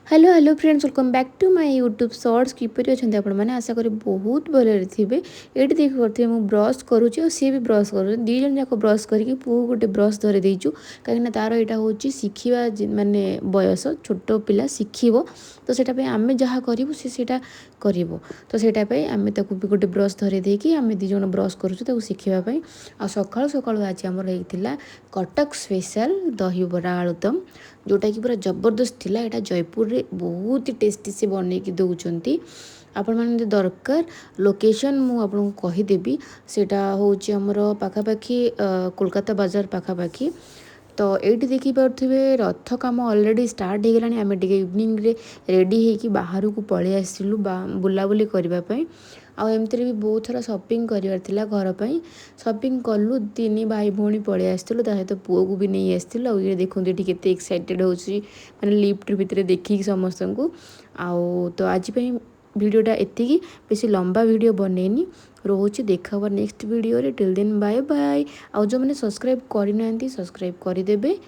Hello hello friends welcome back to my YouTube shorts किपरि अच्छा आपण मैंने आशा करी बहुत भले थे ये देख करते मुझे ब्रश करुच्ची और सी भी ब्रश कर दी जन जाक ब्रश करके पु गोटे ब्रश धरी देचु कहीं तार यहाँ हूँ शिखा मानने बयस छोट पिला शिखब तो सेटा आम जहाँ करूँ सीटा कर तो सेटाई आम भी गोटे ब्रश धरी देकी आम दीज ब्रश करूँ शिखापी आ सका सका आज आमर होता कटक स्पेशल दहीबरा आलुदम जोटा कि पूरा जबरदस्त थिला। एटा जयपुर रे बहुत ही टेस्टी से बनैकी दौरान आपण मैंने दरकार लोकेशन मु आपको कहीदेवी सेटा होची हमर पाखापाखी कोलकाता बाजार पाखापाखी तो ये देखिपे रथ काम अलरेडी स्टार्ट हो गलानी आम टे इवनिंग रे रेडी होकी बाहर को पलि आसलु बुलाबुली करने आमती भी बहुत थोड़ा सपिंग करार घरपाई सपिंग कलु तीन भाई भौणी पलि आसलु सहित पुओ को भी नहीं आसलु आ ये देखते ये केते एक्साइटेड होची माने लिफ्ट भितर देखिक समस्त को आउ तो आज वीडियोटा एतिकी बेसी लंबा वीडियो बनैनी रोचे देखा नेक्स्ट वीडियो रे टिल देन बाय बाय। आउ जो मैंने सब्सक्राइब करना सब्सक्राइब करदे।